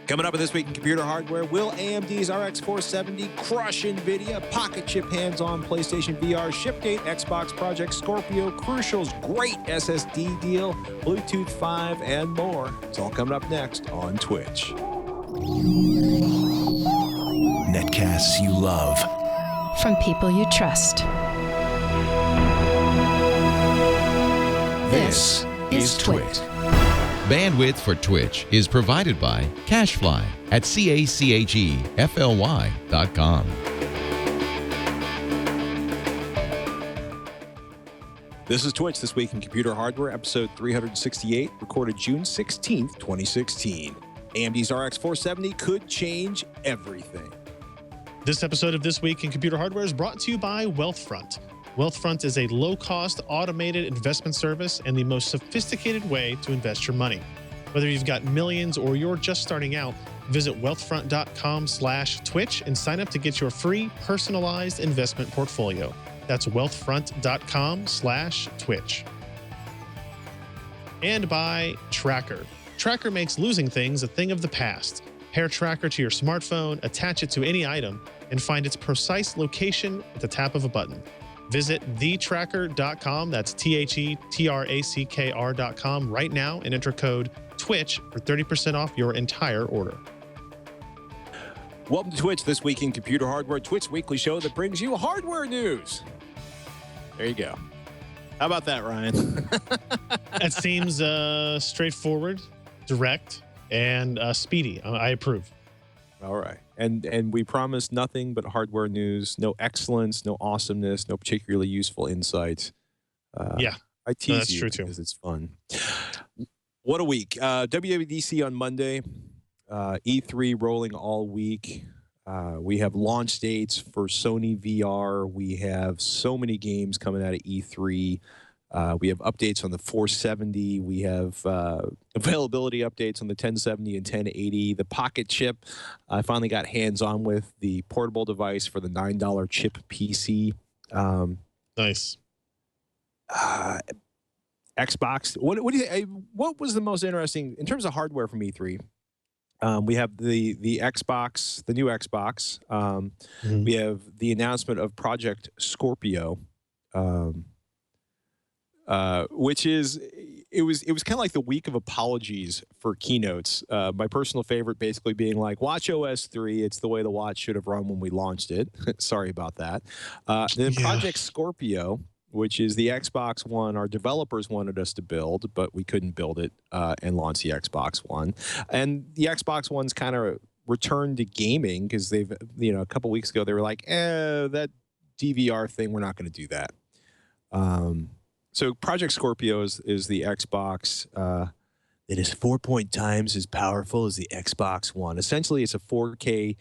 Coming up in This Week in Computer Hardware, will AMD's RX 470 crush NVIDIA? Pocket chip hands-on PlayStation VR ship date, Xbox Project Scorpio, Crucial's great SSD deal, Bluetooth 5, and more. It's all coming up next on Twitch. Netcasts you love. From people you trust. This is Twitch. Bandwidth for Twitch is provided by CacheFly at CacheFly.com. This is Twitch, This Week in Computer Hardware, episode 368, recorded June 16th, 2016. AMD's RX 470 could change everything. This episode of This Week in Computer Hardware is brought to you by Wealthfront. Wealthfront is a low-cost, automated investment service and the most sophisticated way to invest your money. Whether you've got millions or you're just starting out, visit wealthfront.com/Twitch and sign up to get your free personalized investment portfolio. That's wealthfront.com/Twitch. And by Tracker. Tracker makes losing things a thing of the past. Pair Tracker to your smartphone, attach it to any item, and find its precise location at the tap of a button. Visit thetracker.com, that's TheTracker.com right now and enter code TWITCH for 30% off your entire order. Welcome to Twitch, This Week in Computer Hardware, Twitch's weekly show that brings you hardware news. There you go. How about that, Ryan? That seems straightforward, direct, and speedy. I approve. All right. And we promise nothing but hardware news, no excellence, no awesomeness, no particularly useful insights. Yeah. I tease that's you true too. because it's fun. What a week. WWDC on Monday, E3 rolling all week. We have launch dates for Sony VR. We have so many games coming out of E3. We have updates on the 470. We have availability updates on the 1070 and 1080. The PocketC.H.I.P. I finally got hands-on with the portable device for the $9 chip PC. Nice. Xbox. What was the most interesting in terms of hardware from E3? We have the Xbox, the new Xbox. We have the announcement of Project Scorpio. Which is, it was kind of like the week of apologies for keynotes. My personal favorite basically being like, watch OS 3. It's the way the watch should have run when we launched it. Sorry about that. Then Project Scorpio, which is the Xbox One. Our developers wanted us to build, but we couldn't build it and launch the Xbox One. And the Xbox One's kind of returned to gaming because they've, a couple weeks ago, they were like, that DVR thing, we're not going to do that. So Project Scorpio is the Xbox that is 4 times as powerful as the Xbox One. Essentially, it's a 4K,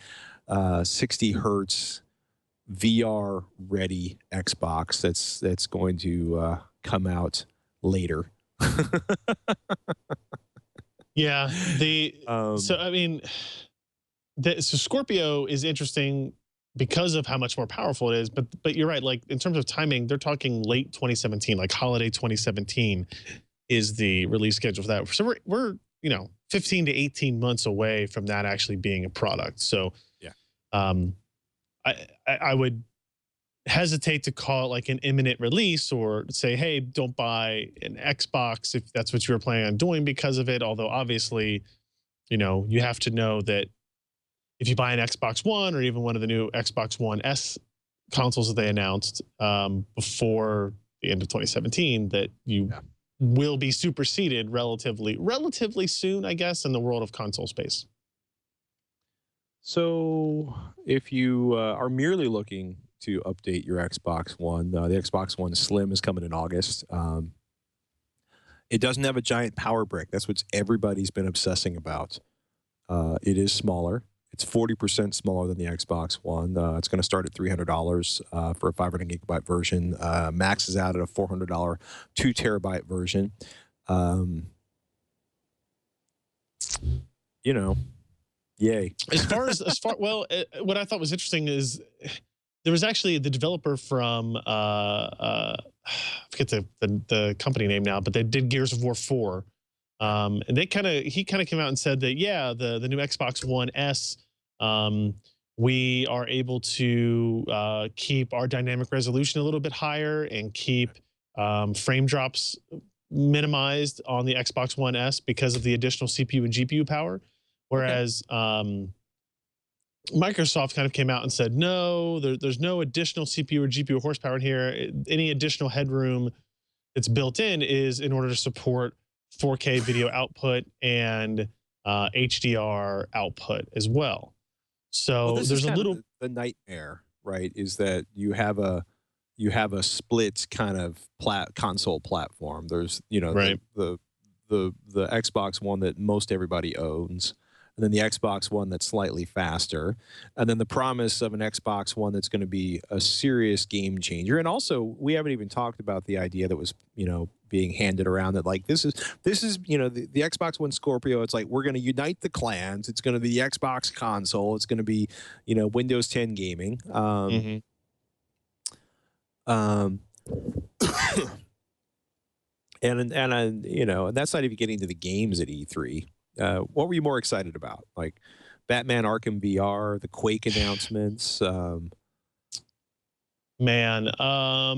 60 hertz VR-ready Xbox that's going to come out later. Yeah. So Scorpio is interesting because of how much more powerful it is, but you're right. Like in terms of timing, they're talking late 2017, like holiday 2017 is the release schedule for that. So we're 15 to 18 months away from that actually being a product. So yeah, I would hesitate to call it like an imminent release or say, hey, don't buy an Xbox if that's what you were planning on doing because of it. Although obviously, you have to know that if you buy an Xbox One or even one of the new Xbox One S consoles that they announced before the end of 2017, that you will be superseded relatively soon, I guess, in the world of console space. So if you are merely looking to update your Xbox One, the Xbox One Slim is coming in August. It doesn't have a giant power brick. That's what everybody's been obsessing about. It is smaller. It's 40% smaller than the Xbox One. It's going to start at $300 for a 500 gigabyte version. Maxes out at a $400 2 terabyte version. Yay. What I thought was interesting is there was actually the developer from I forget the company name now, but they did Gears of War 4. And he kind of came out and said that, yeah, the new Xbox One S, we are able to keep our dynamic resolution a little bit higher and keep frame drops minimized on the Xbox One S because of the additional CPU and GPU power. Whereas Microsoft kind of came out and said, no, there's no additional CPU or GPU horsepower in here. Any additional headroom that's built in is in order to support 4K video output and HDR output as well. So this there's is a kind little of the nightmare, right? Is that you have a split kind of console platform. There's right. the Xbox One that most everybody owns, and then the Xbox One that's slightly faster, and then the promise of an Xbox One that's going to be a serious game changer. And also, we haven't even talked about the idea that was being handed around that like this is the Xbox One Scorpio. It's like we're going to unite the clans. It's going to be the Xbox console. It's going to be Windows 10 gaming. And that's not even getting to the games at E3. What were you more excited about? Like Batman Arkham VR, the Quake announcements? Man, I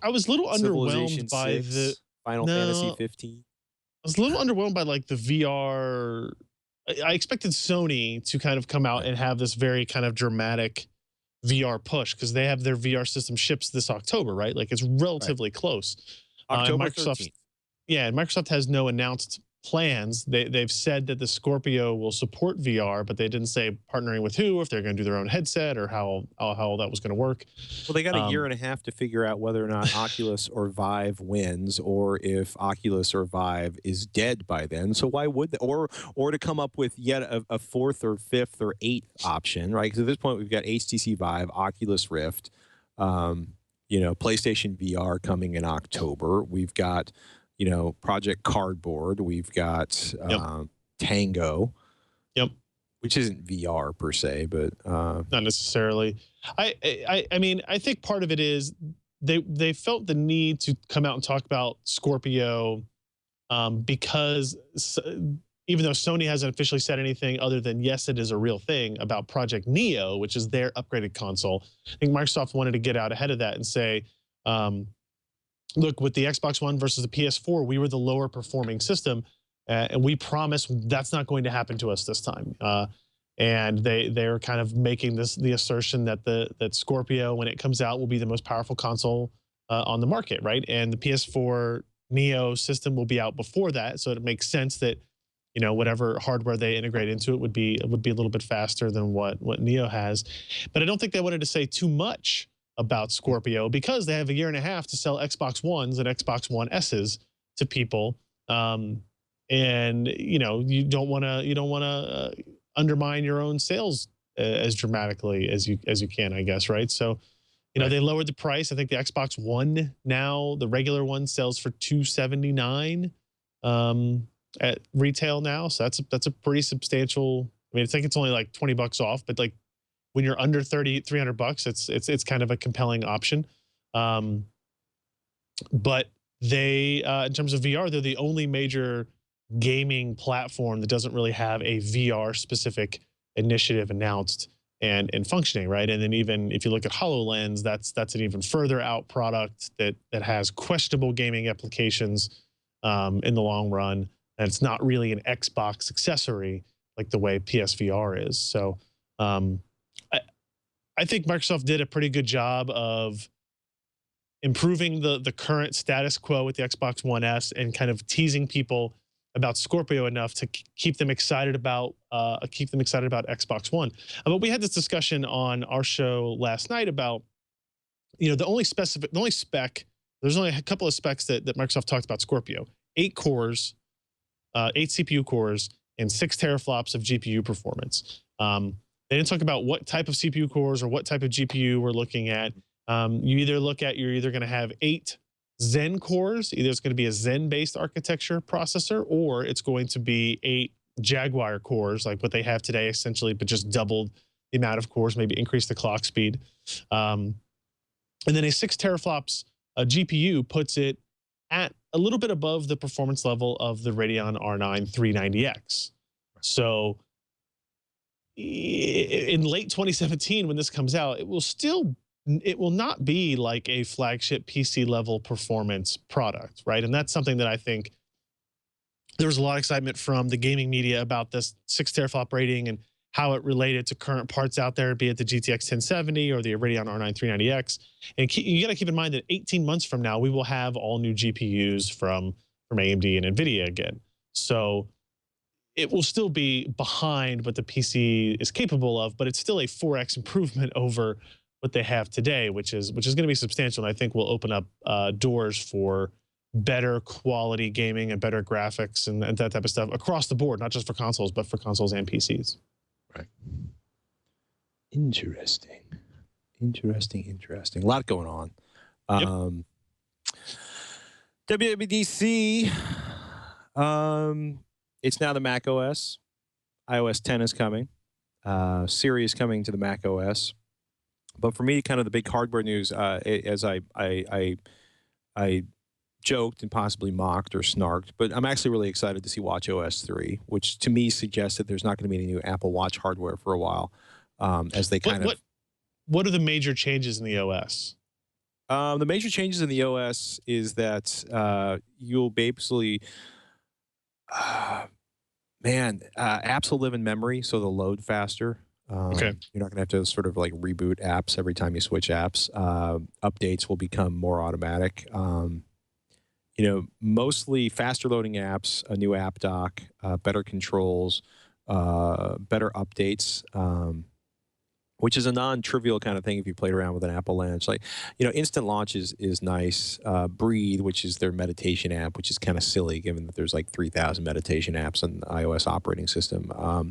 was a little Civilization underwhelmed by 6, the Final Fantasy 15. I was a little underwhelmed by like the VR. I expected Sony to kind of come out and have this very kind of dramatic VR push because they have their VR system ships this October, right? Like it's relatively close. October Microsoft, 13th. yeah, and Microsoft has no announced plans. They've said that the Scorpio will support VR, but they didn't say partnering with who, if they're going to do their own headset, or how that was going to work. Well, they got a year and a half to figure out whether or not Oculus or Vive wins, or if Oculus or Vive is dead by then. So why would they, or to come up with yet a fourth or fifth or eighth option, right? Because at this point we've got HTC Vive, Oculus Rift, PlayStation VR coming in October. We've got Project Cardboard. We've got Tango. Yep. Which isn't VR per se, but not necessarily. I mean, I think part of it is they felt the need to come out and talk about Scorpio because even though Sony hasn't officially said anything other than yes, it is a real thing about Project Neo, which is their upgraded console. I think Microsoft wanted to get out ahead of that and say, look, with the Xbox One versus the PS4, we were the lower performing system, and we promise that's not going to happen to us this time. And they're kind of making the assertion that that Scorpio, when it comes out, will be the most powerful console on the market, right? And the PS4 Neo system will be out before that, so it makes sense that whatever hardware they integrate into it would be a little bit faster than what Neo has. But I don't think they wanted to say too much about Scorpio because they have a year and a half to sell Xbox Ones and Xbox One S's to people, and you don't want to undermine your own sales as dramatically as you can, I guess, right? So they lowered the price. I think the Xbox One now, the regular one, sells for $279 at retail now, so that's a pretty substantial. I mean, I think it's only like $20 off, but like when you're under $300, it's kind of a compelling option. But they, in terms of VR, they're the only major gaming platform that doesn't really have a VR specific initiative announced and functioning, right? And then even if you look at HoloLens, that's an even further out product that has questionable gaming applications in the long run, and it's not really an Xbox accessory like the way PSVR is. So I think Microsoft did a pretty good job of improving the current status quo with the Xbox One S and kind of teasing people about Scorpio enough to keep them excited about Xbox One. But we had this discussion on our show last night about the only spec. There's only a couple of specs that Microsoft talked about Scorpio: 8 cores, 8 CPU cores, and 6 teraflops of GPU performance. They didn't talk about what type of CPU cores or what type of GPU we're looking at. You're either going to have 8 Zen cores, either it's going to be a Zen-based architecture processor, or it's going to be 8 Jaguar cores, like what they have today, essentially, but just doubled the amount of cores, maybe increase the clock speed. And then a 6 teraflops GPU puts it at a little bit above the performance level of the Radeon R9 390X. So in late 2017, when this comes out, it will not be like a flagship PC level performance product, right? And that's something that I think there was a lot of excitement from the gaming media about this 6 teraflop rating and how it related to current parts out there, be it the GTX 1070 or the Radeon R9 390X. And you got to keep in mind that 18 months from now, we will have all new GPUs from AMD and NVIDIA again. So it will still be behind what the PC is capable of, but it's still a 4x improvement over what they have today, which is going to be substantial. And I think will open up doors for better quality gaming and better graphics and that type of stuff across the board, not just for consoles, but for consoles and PCs. Right. Interesting. A lot going on. WWDC. It's now the Mac OS. iOS 10 is coming. Siri is coming to the Mac OS. But for me, kind of the big hardware news, as I joked and possibly mocked or snarked, but I'm actually really excited to see watchOS 3, which to me suggests that there's not going to be any new Apple Watch hardware for a while, as they What are the major changes in the OS? The major changes in the OS is that you'll basically, apps will live in memory, so they'll load faster. Okay. You're not going to have to sort of like reboot apps every time you switch apps. Updates will become more automatic. Mostly faster loading apps, a new app dock, better controls, better updates, which is a non-trivial kind of thing if you played around with an Apple Lens. Like, instant launch is nice. Breathe, which is their meditation app, which is kind of silly given that there's like 3,000 meditation apps on the iOS operating system. A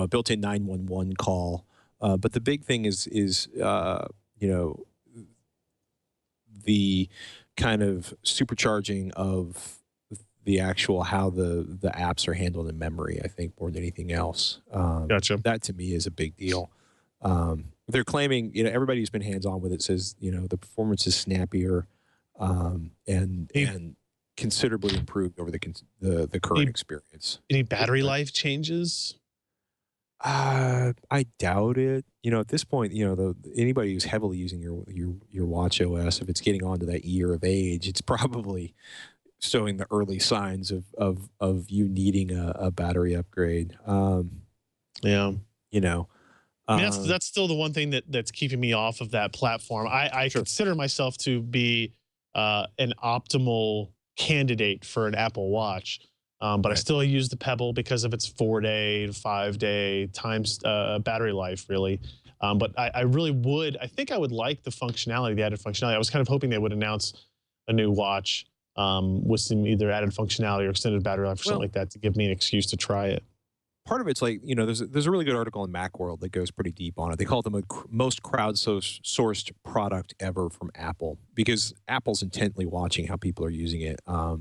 built-in 911 call. But the big thing is the kind of supercharging of the actual how the apps are handled in memory, I think, more than anything else. Gotcha. That to me is a big deal. They're claiming, everybody who's been hands-on with it says, the performance is snappier and considerably improved over the current experience. Any battery life changes? I doubt it. At this point, anybody who's heavily using your watch OS, if it's getting onto that year of age, it's probably showing the early signs of you needing a battery upgrade. Yeah. I mean, that's still the one thing that's keeping me off of that platform. I consider myself to be an optimal candidate for an Apple Watch. But I still use the Pebble because of its 4-day, 5-day times battery life, really. But I think I would like the functionality, the added functionality. I was kind of hoping they would announce a new watch with some either added functionality or extended battery life or something like that to give me an excuse to try it. Part of it's like, there's a really good article in Macworld that goes pretty deep on it. They call it the most crowdsourced product ever from Apple because Apple's intently watching how people are using it. Part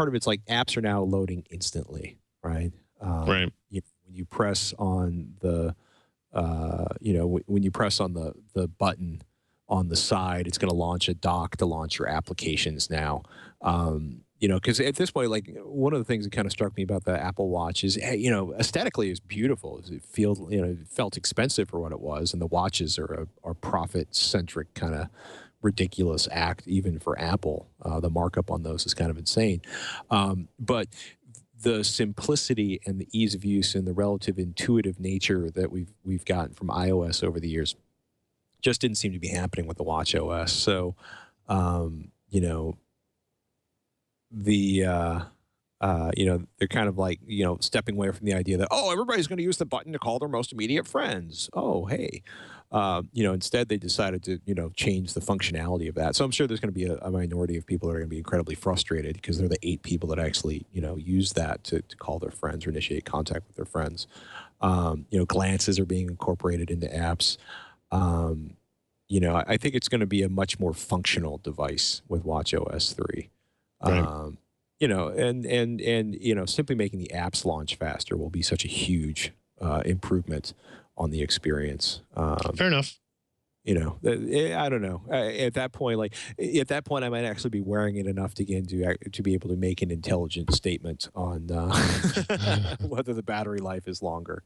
of it's like apps are now loading instantly, right? Right. When you press on the, when you press on the button on the side, it's going to launch a dock to launch your applications now. Because at this point, like one of the things that kind of struck me about the Apple Watch is, aesthetically it's beautiful. It felt expensive for what it was, and the watches are profit-centric kind of ridiculous act even for Apple. The markup on those is kind of insane. But the simplicity and the ease of use and the relative intuitive nature that we've gotten from iOS over the years just didn't seem to be happening with the watch OS. So, they're kind of like, stepping away from the idea that, everybody's going to use the button to call their most immediate friends. Oh, hey. Instead they decided to, change the functionality of that. So I'm sure there's going to be a minority of people that are going to be incredibly frustrated because they're the 8 people that actually, use that to call their friends or initiate contact with their friends. Glances are being incorporated into apps. I think it's going to be a much more functional device with watchOS 3. Right. Simply making the apps launch faster will be such a huge improvement on the experience. Fair enough. I don't know. At that point, I might actually be wearing it enough to be able to make an intelligent statement on whether the battery life is longer.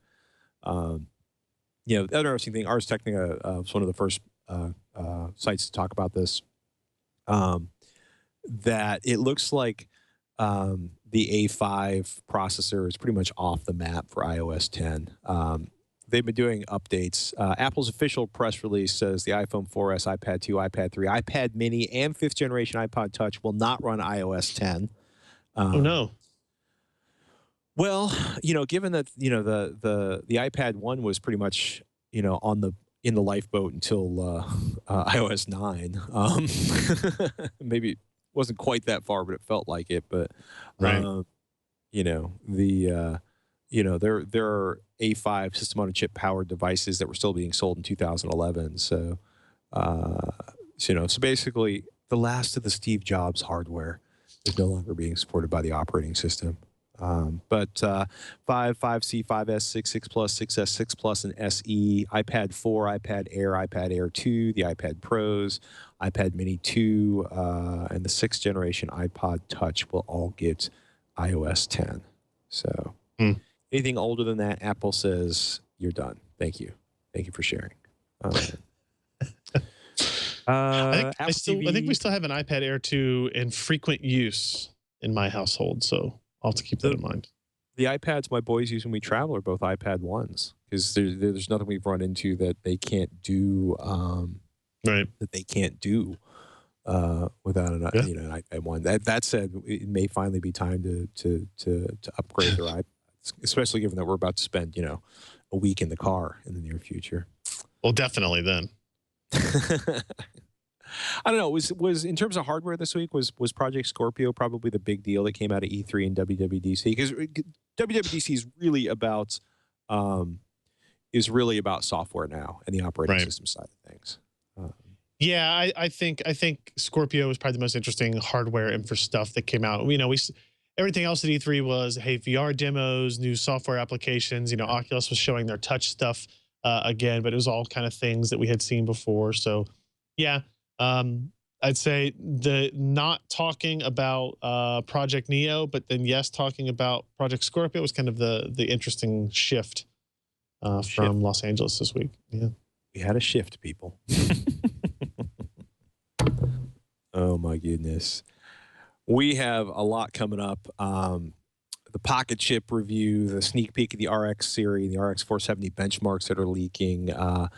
The other interesting thing, Ars Technica was one of the first sites to talk about this. That it looks like the A5 processor is pretty much off the map for iOS 10. They've been doing updates. Apple's official press release says the iPhone 4S, iPad 2, iPad 3, iPad Mini, and 5th generation iPod Touch will not run iOS 10. Oh no. Well, given that the iPad 1 was pretty much in the lifeboat until iOS 9. Maybe it wasn't quite that far, but it felt like it. But right. there are A5 system on a chip powered devices that were still being sold in 2011. So basically the last of the Steve Jobs hardware is no longer being supported by the operating system. But 5, 5C, 5S, 6, 6 Plus, 6S, 6 Plus, and SE, iPad 4, iPad Air 2, the iPad Pros, iPad Mini 2, and the 6th generation iPod Touch will all get iOS 10. So anything older than that, Apple says, you're done. Thank you. Thank you for sharing. I think we still have an iPad Air 2 in frequent use in my household, so I'll have to keep that in mind. The iPads my boys use when we travel are both iPad 1s because there's nothing we've run into that they can't do right. That they can't do without an iPad 1. That said, it may finally be time to upgrade their iPads, especially given that we're about to spend a week in the car in the near future. Well, definitely then. I don't know. Was in terms of hardware this week, was Project Scorpio probably the big deal that came out of E3 and WWDC? Because WWDC is really about software now and the operating system side of things. Yeah, I think Scorpio was probably the most interesting hardware infra stuff that came out. Everything else at E3 was, hey, VR demos, new software applications. Oculus was showing their touch stuff again, but it was all kind of things that we had seen before. So, yeah. I'd say the not talking about Project Neo, but then yes, talking about Project Scorpio was kind of the interesting shift from Los Angeles this week. Yeah, we had a shift, people. Oh my goodness, we have a lot coming up. The PocketC.H.I.P review, the sneak peek of the RX series, the RX 470 benchmarks that are leaking, and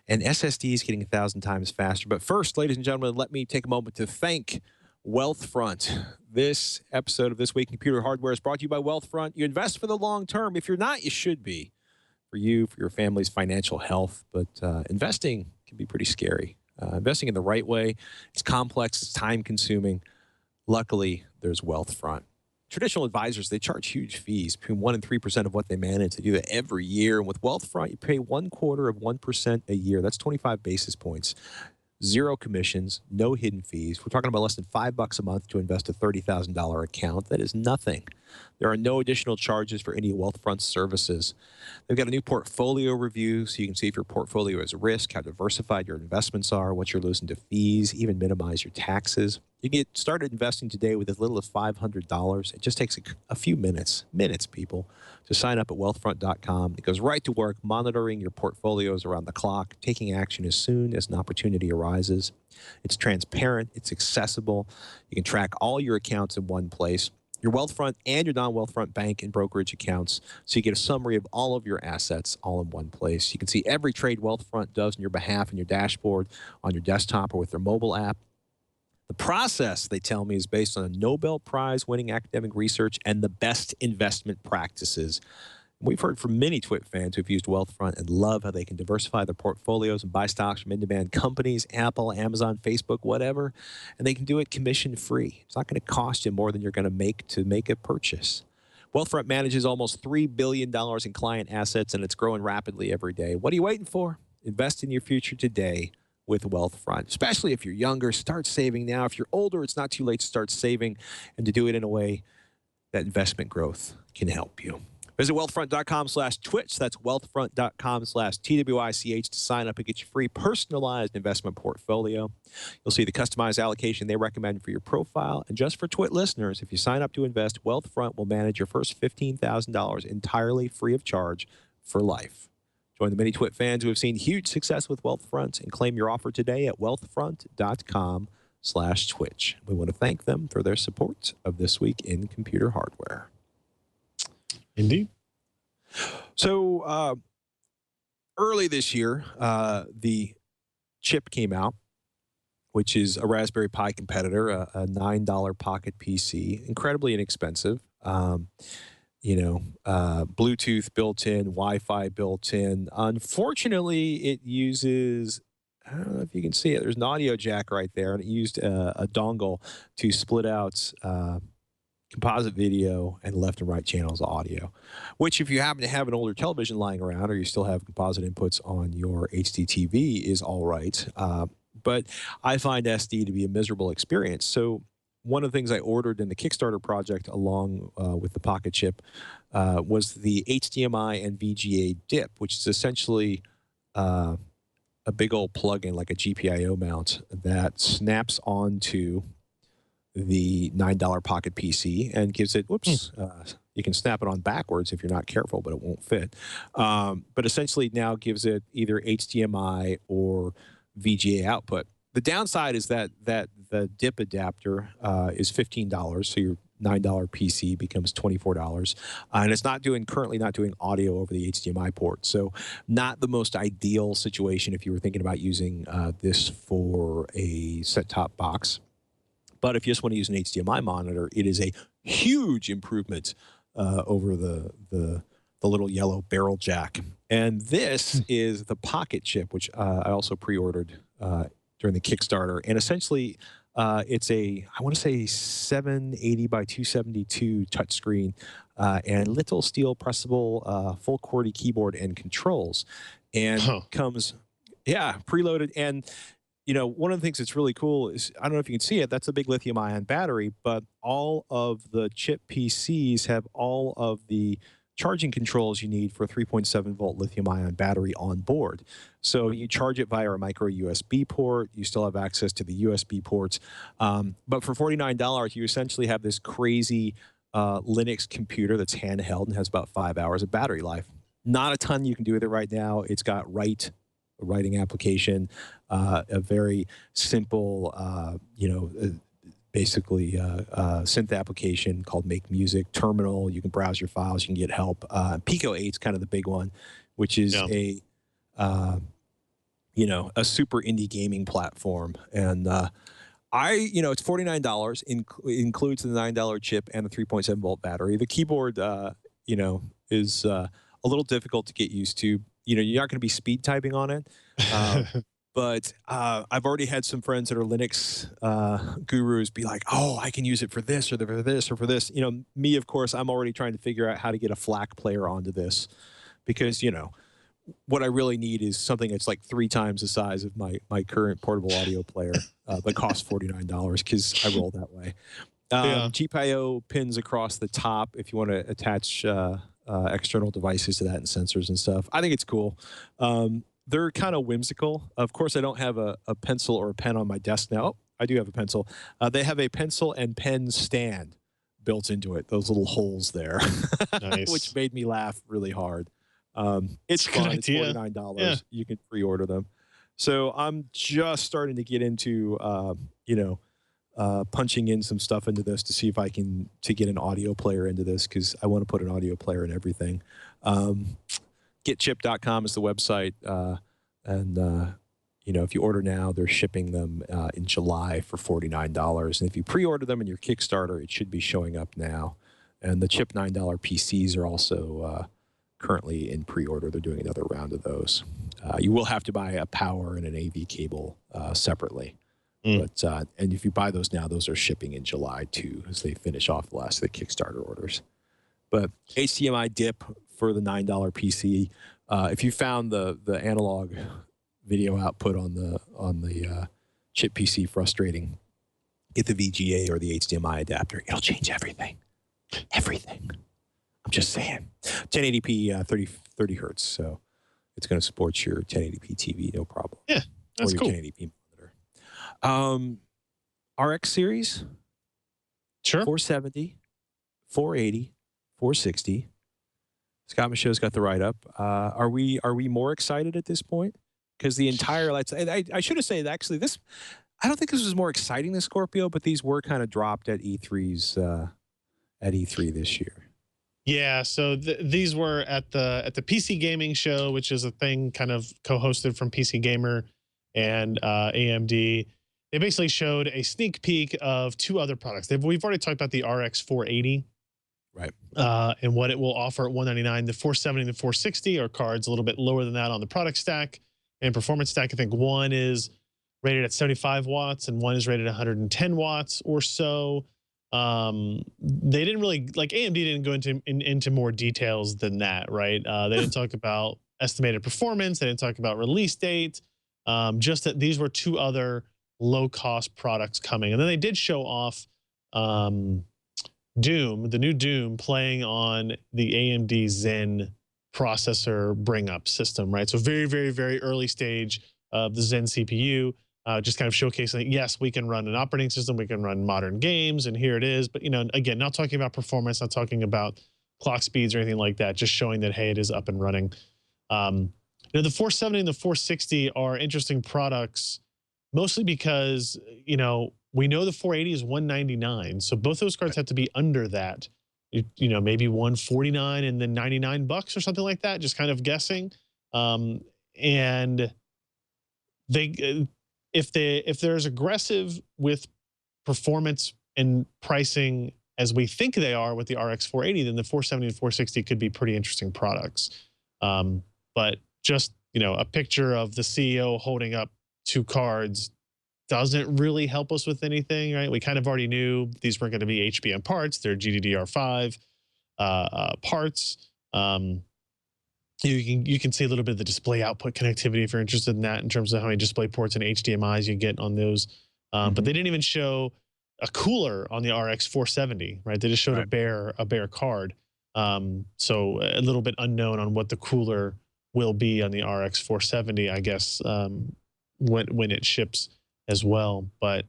SSDs getting 1,000 times faster. But first, ladies and gentlemen, let me take a moment to thank Wealthfront. This episode of This Week in Computer Hardware is brought to you by Wealthfront. You invest for the long term. If you're not, you should be. For you, for your family's financial health. But investing can be pretty scary. Investing in the right way, it's complex, it's time consuming. Luckily, there's Wealthfront. Traditional advisors, they charge huge fees, between 1% and 3% of what they manage. They do that every year. And with Wealthfront, you pay 1/4% a year. That's 25 basis points. Zero commissions, no hidden fees. We're talking about less than $5 a month to invest a $30,000 account. That is nothing. There are no additional charges for any Wealthfront services. They've got a new portfolio review, so you can see if your portfolio is at risk, how diversified your investments are, what you're losing to fees, even minimize your taxes. You can get started investing today with as little as $500. It just takes a few minutes, people, to sign up at wealthfront.com. It goes right to work monitoring your portfolios around the clock, taking action as soon as an opportunity arises. It's transparent. It's accessible. You can track all your accounts in one place, your Wealthfront and your non-Wealthfront bank and brokerage accounts, so you get a summary of all of your assets all in one place. You can see every trade Wealthfront does on your behalf in your dashboard, on your desktop, or with their mobile app. The process, they tell me, is based on a Nobel Prize-winning academic research and the best investment practices. We've heard from many TWiP fans who've used Wealthfront and love how they can diversify their portfolios and buy stocks from in-demand companies, Apple, Amazon, Facebook, whatever, and they can do it commission-free. It's not going to cost you more than you're going to make a purchase. Wealthfront manages almost $3 billion in client assets, and it's growing rapidly every day. What are you waiting for? Invest in your future today with Wealthfront. Especially if you're younger, start saving now. If you're older, it's not too late to start saving and to do it in a way that investment growth can help you. Visit wealthfront.com/Twitch. That's wealthfront.com/TWiCH to sign up and get your free personalized investment portfolio. You'll see the customized allocation they recommend for your profile. And just for Twit listeners, if you sign up to invest, Wealthfront will manage your first $15,000 entirely free of charge for life. Join the many Twit fans who have seen huge success with Wealthfront and claim your offer today at wealthfront.com/Twitch. We want to thank them for their support of This Week in Computer Hardware. Indeed. So early this year, the CH.I.P came out, which is a Raspberry Pi competitor, a $9 Pocket PC, incredibly inexpensive. Bluetooth built in, Wi-Fi built in. Unfortunately, it uses, I don't know if you can see it, there's an audio jack right there, and it used a dongle to split out composite video and left and right channels of audio, which if you happen to have an older television lying around or you still have composite inputs on your HD TV is all right. But I find SD to be a miserable experience. So one of the things I ordered in the Kickstarter project along with the PocketC.H.I.P was the HDMI and VGA dip, which is essentially a big old plug-in like a GPIO mount that snaps onto the $9 Pocket PC and gives it, you can snap it on backwards if you're not careful, but it won't fit. But essentially now gives it either HDMI or VGA output. The downside is that the dip adapter is $15, so your $9 PC becomes $24, and it's currently not doing audio over the HDMI port. So not the most ideal situation if you were thinking about using this for a set-top box. But if you just want to use an HDMI monitor, it is a huge improvement over the little yellow barrel jack. And this is the PocketC.H.I.P, which I also pre-ordered during the Kickstarter. And essentially, it's I want to say 780 by 272 touchscreen and little steel pressable full QWERTY keyboard and controls. And comes, preloaded. And one of the things that's really cool is, I don't know if you can see it, that's a big lithium-ion battery, but all of the CH.I.P PCs have all of the charging controls you need for a 3.7-volt lithium-ion battery on board. So you charge it via a micro USB port. You still have access to the USB ports. But for $49, you essentially have this crazy Linux computer that's handheld and has about 5 hours of battery life. Not a ton you can do with it right now. It's got a writing application, a very simple, basically synth application called Make Music, terminal. You can browse your files, you can get help. Pico 8 is kind of the big one, which is a super indie gaming platform. And it's $49, includes the $9 chip and the 3.7-volt battery. The keyboard, is a little difficult to get used to. You're not going to be speed typing on it. But I've already had some friends that are Linux gurus be like, oh, I can use it for this or for this or for this. Me, of course, I'm already trying to figure out how to get a FLAC player onto this because, what I really need is something that's like 3 times the size of my current portable audio player that costs $49 because I roll that way. GPIO pins across the top if you want to attach external devices to that and sensors and stuff. I think it's cool. They're kind of whimsical. Of course, I don't have a pencil or a pen on my desk now. Oh, I do have a pencil. They have a pencil and pen stand built into it, those little holes there, Nice. which made me laugh really hard. It's fun. It's $49. Yeah. You can pre-order them. So I'm just starting to get into, punching in some stuff into this to see if I can get an audio player into this because I want to put an audio player in everything. GetChip.com is the website, and if you order now, they're shipping them in July for $49. And if you pre-order them in your Kickstarter, it should be showing up now. And the CH.I.P $9 PCs are also currently in pre-order. They're doing another round of those. You will have to buy a power and an AV cable separately. But and if you buy those now, those are shipping in July too, as they finish off the last of the Kickstarter orders. But HDMI dip for the $9 PC. If you found the analog video output on the CH.I.P PC frustrating, get the VGA or the HDMI adapter. It'll change everything. Everything. I'm just saying. 1080p, 30 hertz. So it's going to support your 1080p TV, no problem. Yeah, that's or your cool. 1080p monitor. RX series, Sure. 470, 480, 460. Scott Michaud's got the write-up. Are we more excited at this point? Because the entire, I should have said, actually, this, I don't think this was more exciting than Scorpio, but these were kind of dropped at E3's, at E3 this year. Yeah, so these were at the PC Gaming Show, which is a thing kind of co-hosted from PC Gamer and AMD. They basically showed a sneak peek of two other products. We've already talked about the RX 480, right? And what it will offer at $199. The 470 and the 460 are cards a little bit lower than that on the product stack and performance stack. I think one is rated at 75 watts and one is rated at 110 watts or so. They didn't really, like, AMD didn't go into more details than that, right? They didn't talk about estimated performance. They didn't talk about release date. Just that these were two other low-cost products coming. And then they did show off Doom, the new Doom, playing on the AMD Zen processor bring-up system, right? So very, very, very early stage of the Zen CPU. Just kind of showcasing, yes, we can run an operating system, we can run modern games, and here it is. But, you know, again, not talking about performance, not talking about clock speeds or anything like that, just showing that, hey, it is up and running. You know, the 470 and the 460 are interesting products, mostly because, you know, we know the 480 is $199. So both those cards have to be under that. You know, maybe 149 and then $99 or something like that, just kind of guessing. And they, if they're as aggressive with performance and pricing as we think they are with the RX 480, then the 470 and 460 could be pretty interesting products. But just, you know, a picture of the CEO holding up two cards doesn't really help us with anything, right? We kind of already knew these weren't going to be HBM parts. They're GDDR5 parts. You can see a little bit of the display output connectivity if you're interested in that, in terms of how many display ports and HDMIs you get on those. But they didn't even show a cooler on the RX 470, right? They just showed a bare card. So a little bit unknown on what the cooler will be on the RX 470, I guess, when it ships as well. But,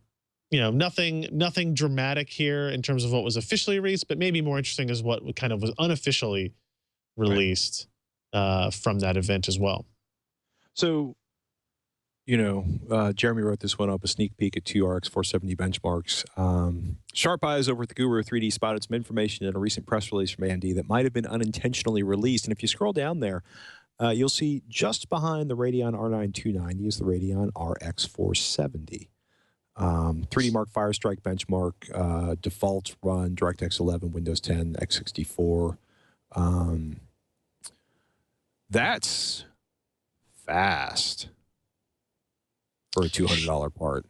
you know, nothing dramatic here in terms of what was officially released, but maybe more interesting is what kind of was unofficially released from that event as well. So, you know, Jeremy wrote this one up, a sneak peek at two RX 470 benchmarks. Sharp eyes over at the Guru 3D spotted some information in a recent press release from AMD that might have been unintentionally released. And if you scroll down there, you'll see just behind the Radeon R9 290 is the Radeon RX 470. 3D Mark Firestrike benchmark, default run, DirectX 11, Windows 10, x64. That's fast for a $200 part.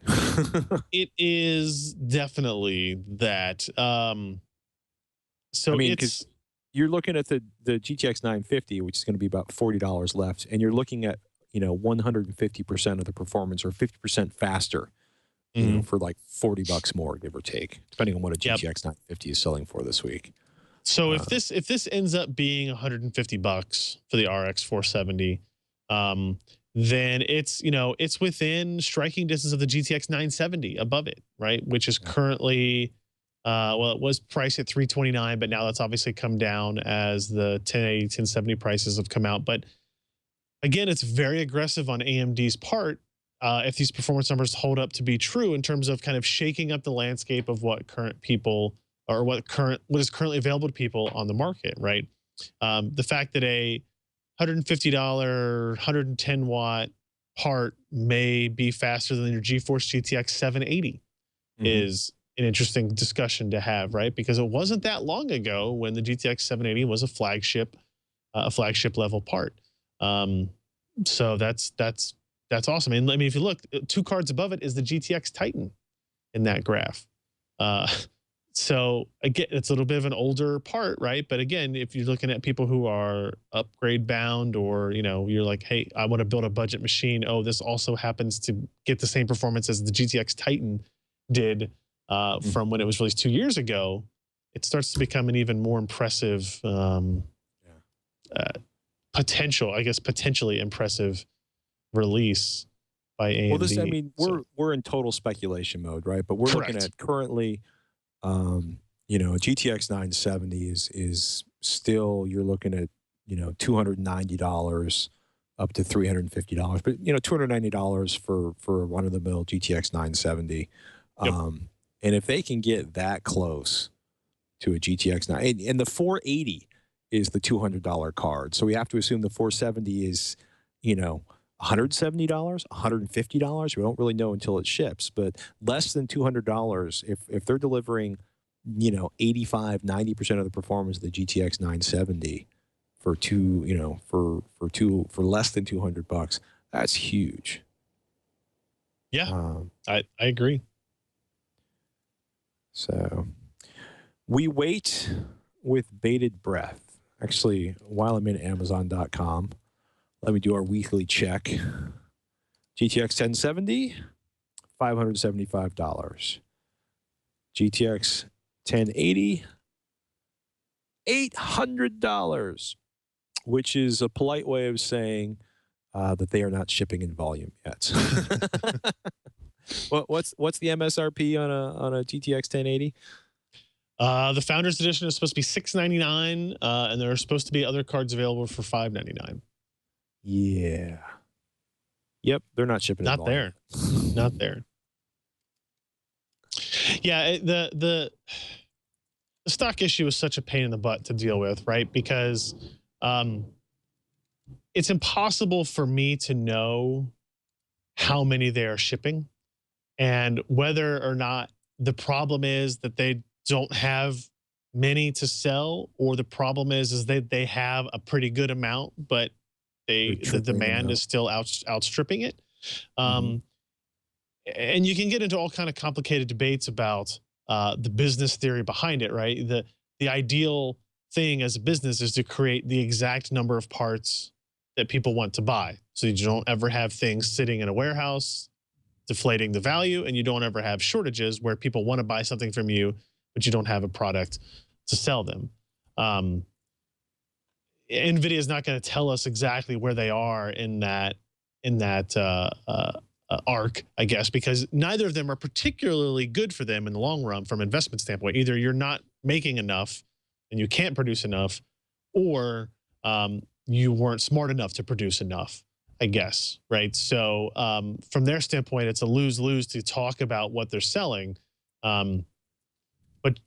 it is definitely that. So I mean, it's, you're looking at the GTX 950, which is going to be about $40 left, and you're looking at, you know, 150% of the performance, or 50% faster, you know, for like $40 more, give or take, depending on what a GTX 950 is selling for this week. So if this ends up being $150 for the RX 470, then it's, you know, it's within striking distance of the GTX 970 above it, right? Which is currently, well, it was priced at $329, but now that's obviously come down as the 1080, 1070 prices have come out. But again, it's very aggressive on AMD's part if these performance numbers hold up to be true, in terms of kind of shaking up the landscape of what current people, or what is currently available to people on the market, right? The fact that a $150, 110 watt part may be faster than your GeForce GTX 780 is an interesting discussion to have, right? Because it wasn't that long ago when the GTX 780 was a flagship level part. So that's awesome. And I mean, if you look, two cards above it is the GTX Titan in that graph. So again, it's a little bit of an older part, right? But again, if you're looking at people who are upgrade bound, or, you know, you're like, hey, I want to build a budget machine. Oh, this also happens to get the same performance as the GTX Titan did from when it was released 2 years ago. it starts to become an even more impressive potentially impressive release by AMD. Well, this, I mean, we're in total speculation mode, right? But we're looking at currently, you know, a GTX 970 is still, you're looking at, you know, $290 up to $350, but you know, $290 for a run-of-the-mill GTX 970. Yep. And if they can get that close to a GTX 9, and the 480 is the $200 card, so we have to assume the 470 is, you know, $170, $150. We don't really know until it ships, but less than $200 if they're delivering, you know, 85, 90% of the performance of the GTX 970 for less than $200, that's huge. Yeah, I agree. So we wait with bated breath. Actually, while I'm in Amazon.com, let me do our weekly check. GTX 1070, $575. GTX 1080, $800, which is a polite way of saying that they are not shipping in volume yet. What's the MSRP on a GTX 1080? The Founders Edition is supposed to be $699, and there are supposed to be other cards available for $599. Yeah. Yep, they're not shipping. Not there. Not there. Yeah, the stock issue is such a pain in the butt to deal with, right? Because it's impossible for me to know how many they are shipping and whether or not the problem is that they don't have many to sell, or the problem is that they have a pretty good amount, but the demand is still outstripping it. And you can get into all kind of complicated debates about the business theory behind it, right? The ideal thing as a business is to create the exact number of parts that people want to buy, so you don't ever have things sitting in a warehouse deflating the value, and you don't ever have shortages where people want to buy something from you, but you don't have a product to sell them. NVIDIA is not going to tell us exactly where they are in that arc, I guess, because neither of them are particularly good for them in the long run from an investment standpoint. Either you're not making enough and you can't produce enough, or you weren't smart enough to produce enough, I guess, right? So from their standpoint, it's a lose-lose to talk about what they're selling. But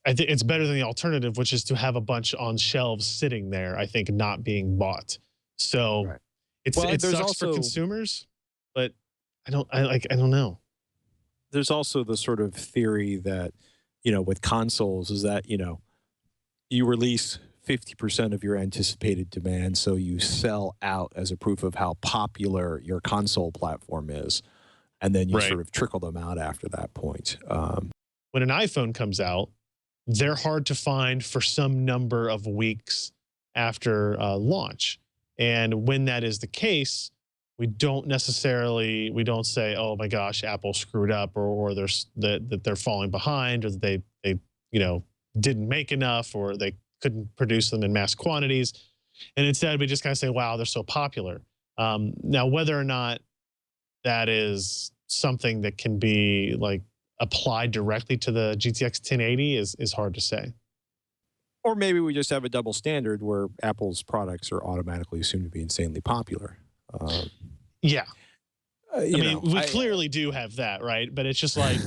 I think it's better than the alternative, which is to have a bunch on shelves sitting there, I think, not being bought. So it sucks for consumers, but I don't know. There's also the sort of theory that, you know, with consoles is that, you know, you release 50% of your anticipated demand, so you sell out as a proof of how popular your console platform is, and then you sort of trickle them out after that point. When an iPhone comes out, they're hard to find for some number of weeks after launch. And when that is the case, we don't say, oh my gosh, Apple screwed up, or that they're falling behind, or that they you know, didn't make enough, or they couldn't produce them in mass quantities. And instead we just kind of say, wow, they're so popular. Now, whether or not that is something that can be like applied directly to the GTX 1080 is hard to say. Or maybe we just have a double standard where Apple's products are automatically assumed to be insanely popular. Yeah. I mean, know, we clearly do have that, right? But it's just like,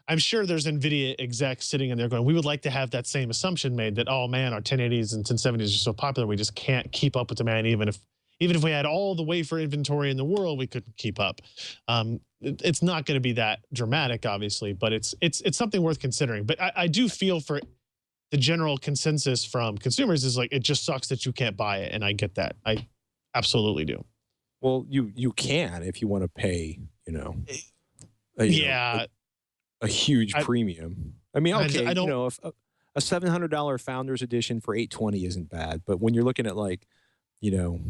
I'm sure there's NVIDIA execs sitting in there going, we would like to have that same assumption made that, oh man, our 1080s and 1070s are so popular, we just can't keep up with demand. Even if we had all the wafer inventory in the world, we couldn't keep up. It's not going to be that dramatic, obviously, but it's something worth considering. But I do feel for the general consensus from consumers is like, it just sucks that you can't buy it. And I get that. I absolutely do. Well, you can if you want to pay, you know, a huge premium. I mean, okay, you know, if a $700 Founders Edition for $820 isn't bad, but when you're looking at like, you know,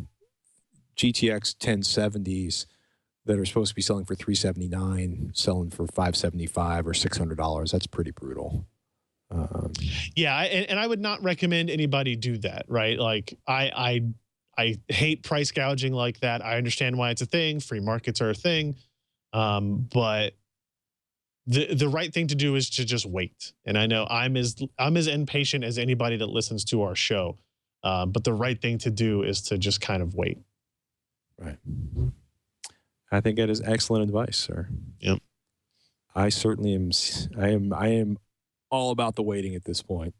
GTX 1070s that are supposed to be selling for $379, selling for $575 or $600, that's pretty brutal. Yeah, and I would not recommend anybody do that, right? Like I hate price gouging like that. I understand why it's a thing. Free markets are a thing, but the right thing to do is to just wait. And I know I'm as impatient as anybody that listens to our show, but the right thing to do is to just kind of wait. Right. I think that is excellent advice, sir. Yep. I certainly am. I am all about the waiting at this point.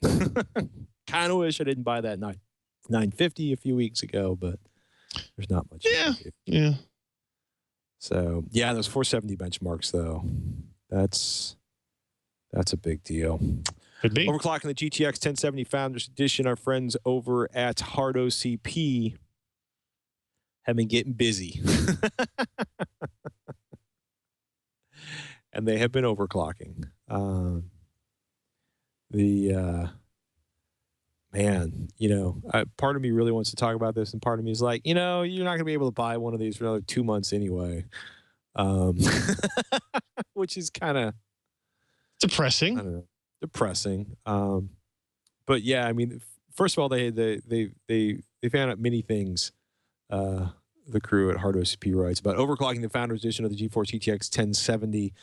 Kind of wish I didn't buy that 950 a few weeks ago, but there's not much. Yeah. Yeah. So yeah, those 470 benchmarks though, that's a big deal. Could be. Overclocking the GTX 1070 Founders Edition. Our friends over at HardOCP have been getting busy. And they have been overclocking. Man, you know, part of me really wants to talk about this, and part of me is like, you know, you're not going to be able to buy one of these for another 2 months anyway, which is kind of depressing. I don't know, depressing. But yeah, I mean, first of all, they found out many things. The crew at HardOCP writes about overclocking the Founders Edition of the GeForce GTX 1070.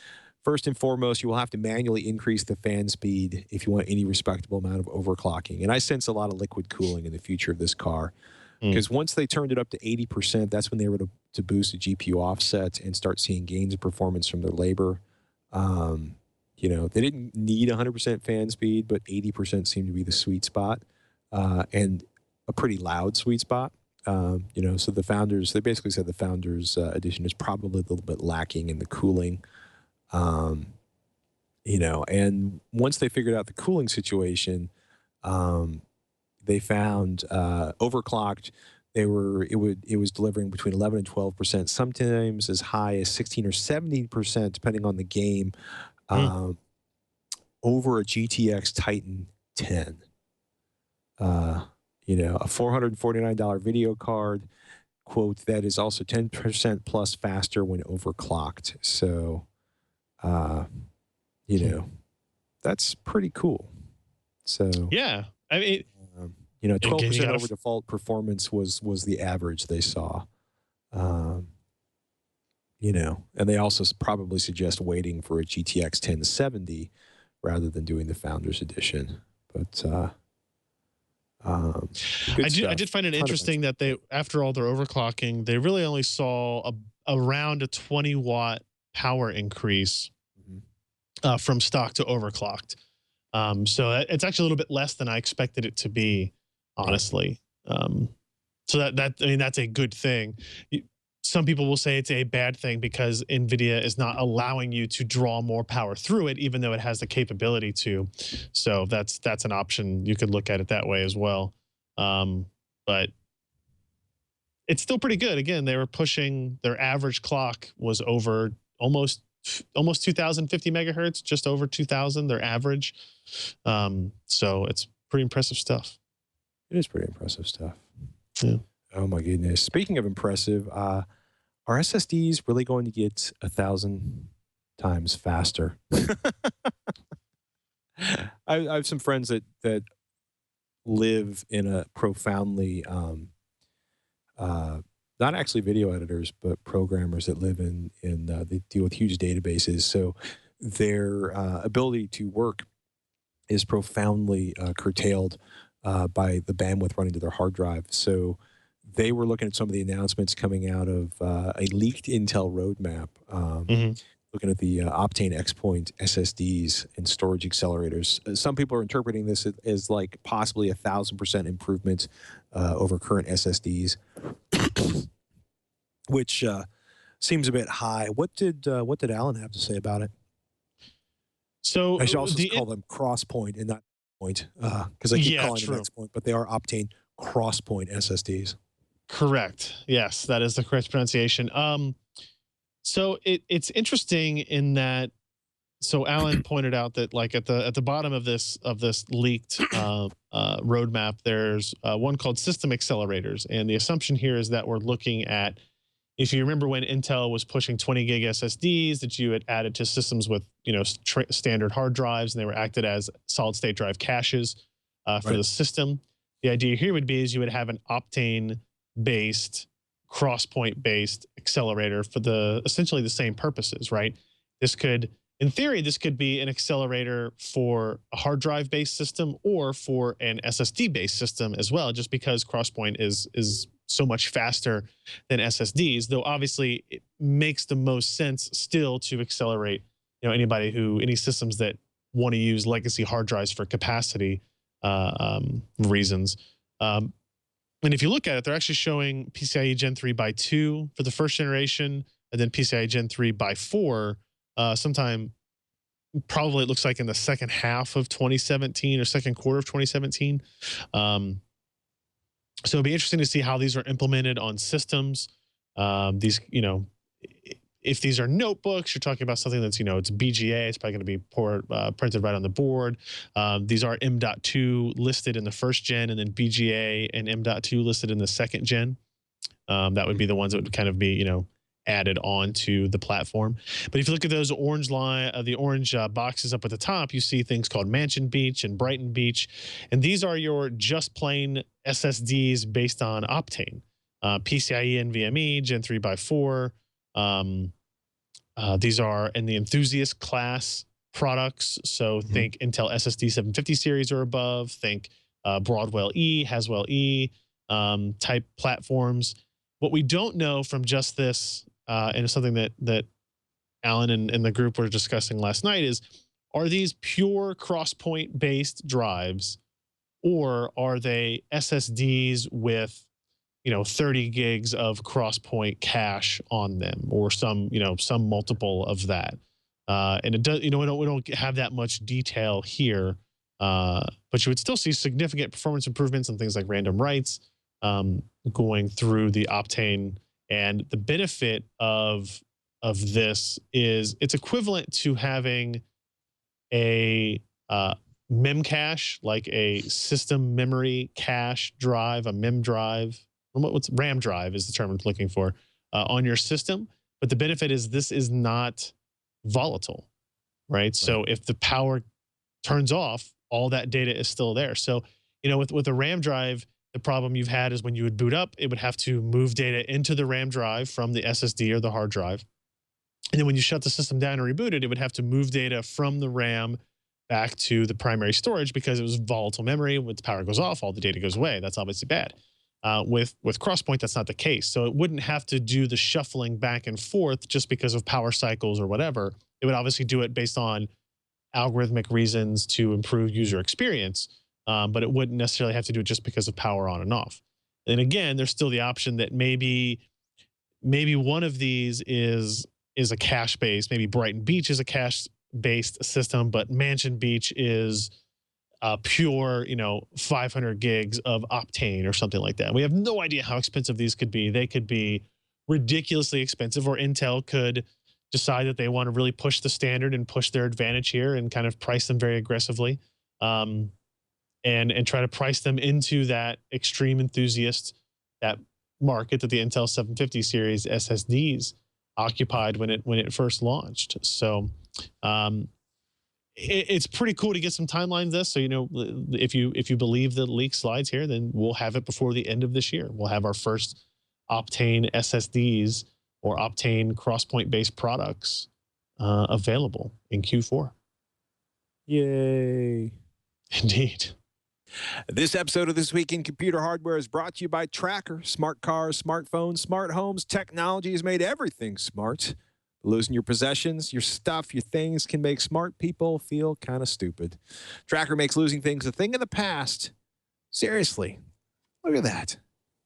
First and foremost, you will have to manually increase the fan speed if you want any respectable amount of overclocking. And I sense a lot of liquid cooling in the future of this car, because once they turned it up to 80%, that's when they were to boost the GPU offset and start seeing gains in performance from their labor. You know, they didn't need 100% fan speed, but 80% seemed to be the sweet spot, and a pretty loud sweet spot. You know, so the Founders, they basically said the Founders Edition is probably a little bit lacking in the cooling. You know, and once they figured out the cooling situation, they found overclocked. It was delivering between 11 and 12%, sometimes as high as 16 or 70%, depending on the game, over a GTX Titan 10. You know, a $449 video card, quote, that is also 10% plus faster when overclocked. So, you know, that's pretty cool. So yeah, I mean, you know, 12% over default performance was the average they saw. You know, and they also probably suggest waiting for a GTX 1070 rather than doing the Founders Edition. But I did find it interesting that they, after all their overclocking, they really only saw around a 20-watt power increase from stock to overclocked. So it's actually a little bit less than I expected it to be, honestly. So that I mean, that's a good thing. Some people will say it's a bad thing because NVIDIA is not allowing you to draw more power through it, even though it has the capability to. So that's an option. You could look at it that way as well. But it's still pretty good. Again, they were pushing, their average clock was over almost 2050 megahertz, just over 2000, their average. So it's pretty impressive stuff. It is pretty impressive stuff. Yeah. Oh my goodness. Speaking of impressive, are SSDs really going to get 1,000 times faster? I have some friends that live in a profoundly, not actually video editors, but programmers that live they deal with huge databases. So their ability to work is profoundly curtailed by the bandwidth running to their hard drive. So they were looking at some of the announcements coming out of a leaked Intel roadmap, looking at the Optane X-Point SSDs and storage accelerators. Some people are interpreting this as like possibly 1,000% improvement over current SSDs, which seems a bit high. What did Alan have to say about it? So I should also call them Crosspoint and not Point, because I keep calling them X-Point, but they are Optane Crosspoint SSDs. Correct. Yes, that is the correct pronunciation. So it's interesting in that. So Alan pointed out that like at the bottom of this leaked roadmap, there's one called system accelerators, and the assumption here is that we're looking at if you remember when Intel was pushing 20 gig SSDs that you had added to systems with, standard hard drives, and they were acted as solid state drive caches for the system. The idea here would be is you would have an Optane based, crosspoint based accelerator for essentially the same purposes, right? This could, in theory, this could be an accelerator for a hard drive based system or for an SSD based system as well, just because crosspoint is so much faster than SSDs, though obviously it makes the most sense still to accelerate, any systems that want to use legacy hard drives for capacity reasons. And if you look at it, they're actually showing PCIe Gen 3 by 2 for the first generation, and then PCIe Gen 3 by 4 sometime, probably it looks like in the second half of 2017 or second quarter of 2017. So it'll be interesting to see how these are implemented on systems. These, if these are notebooks, you're talking about something that's, it's BGA, it's probably going to be printed right on the board. These are M.2 listed in the first gen, and then BGA and M.2 listed in the second gen. That would be the ones that would kind of be, added onto the platform. But if you look at those orange boxes up at the top, you see things called Mansion Beach and Brighton Beach. And these are your just plain SSDs based on Optane. PCIe NVMe, Gen 3 by 4. These are in the enthusiast class products. So think Intel SSD 750 series or above. Think Broadwell E, Haswell E type platforms. What we don't know from just this, and it's something that Alan and the group were discussing last night, is, are these pure crosspoint based drives, or are they SSDs with 30 gigs of crosspoint cache on them, or some multiple of that? And it does, we don't have that much detail here, but you would still see significant performance improvements on things like random writes going through the Optane. And the benefit of this is it's equivalent to having a mem cache, like a system memory cache drive, a mem drive. What's RAM drive is the term I'm looking for, on your system. But the benefit is this is not volatile, right? So if the power turns off, all that data is still there. So, with a RAM drive, the problem you've had is when you would boot up, it would have to move data into the RAM drive from the SSD or the hard drive. And then when you shut the system down and reboot it, it would have to move data from the RAM back to the primary storage because it was volatile memory. When the power goes off, all the data goes away. That's obviously bad. With Crosspoint, that's not the case. So it wouldn't have to do the shuffling back and forth just because of power cycles or whatever. It would obviously do it based on algorithmic reasons to improve user experience, but it wouldn't necessarily have to do it just because of power on and off. And again, there's still the option that maybe one of these is a cache-based. Maybe Brighton Beach is a cache-based system, but Mansion Beach is pure, 500 gigs of Optane or something like that. We have no idea how expensive these could be. They could be ridiculously expensive, or Intel could decide that they want to really push the standard and push their advantage here and kind of price them very aggressively, and try to price them into that extreme enthusiast, that market that the Intel 750 series SSDs occupied when it first launched. So it's pretty cool to get some timelines this. So, if you believe the leak slides here, then we'll have it before the end of this year. We'll have our first Optane SSDs or Optane Crosspoint based products available in Q4. Yay. Indeed. This episode of This Week in Computer Hardware is brought to you by Tracker. Smart cars, smartphones, smart homes. Technology has made everything smart. Losing your possessions, your stuff, your things can make smart people feel kind of stupid. Tracker makes losing things a thing of the past. Seriously, look at that.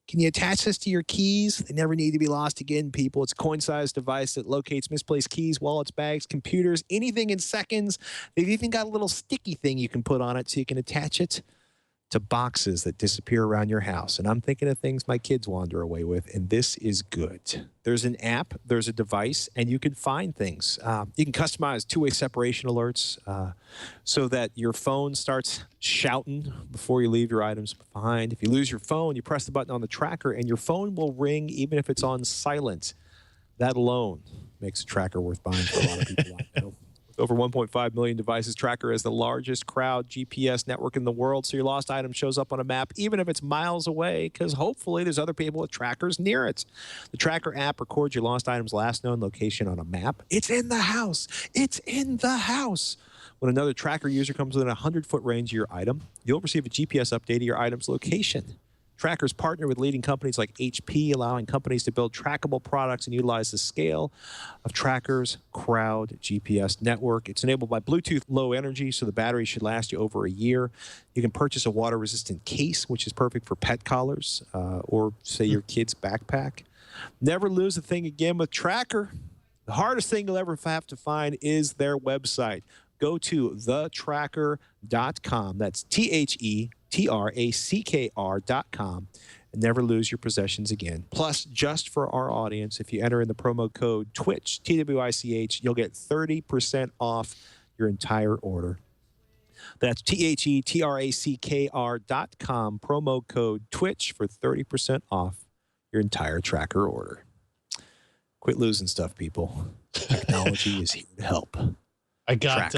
Can you attach this to your keys? They never need to be lost again, people. It's a coin-sized device that locates misplaced keys, wallets, bags, computers, anything in seconds. They've even got a little sticky thing you can put on it so you can attach it to boxes that disappear around your house. And I'm thinking of things my kids wander away with, and this is good. There's an app, there's a device, and you can find things. You can customize two-way separation alerts so that your phone starts shouting before you leave your items behind. If you lose your phone, you press the button on the tracker, and your phone will ring even if it's on silent. That alone makes a tracker worth buying for a lot of people I know. With over 1.5 million devices, Tracker is the largest crowd GPS network in the world, so your lost item shows up on a map, even if it's miles away, because hopefully there's other people with trackers near it. The Tracker app records your lost item's last known location on a map. It's in the house. It's in the house. When another Tracker user comes within a 100-foot range of your item, you'll receive a GPS update of your item's location. Trackers partner with leading companies like HP, allowing companies to build trackable products and utilize the scale of Tracker's crowd GPS network. It's enabled by Bluetooth Low Energy, so the battery should last you over a year. You can purchase a water-resistant case, which is perfect for pet collars or, say, your kid's backpack. Never lose a thing again with Tracker. The hardest thing you'll ever have to find is their website. Go to thetracker.com. That's TheTracker.com, and never lose your possessions again. Plus, just for our audience, if you enter in the promo code TWiCH, TWiCH, you'll get 30% off your entire order. That's TheTracker.com, promo code TWiCH for 30% off your entire Tracker order. Quit losing stuff, people. Technology is here to help. I got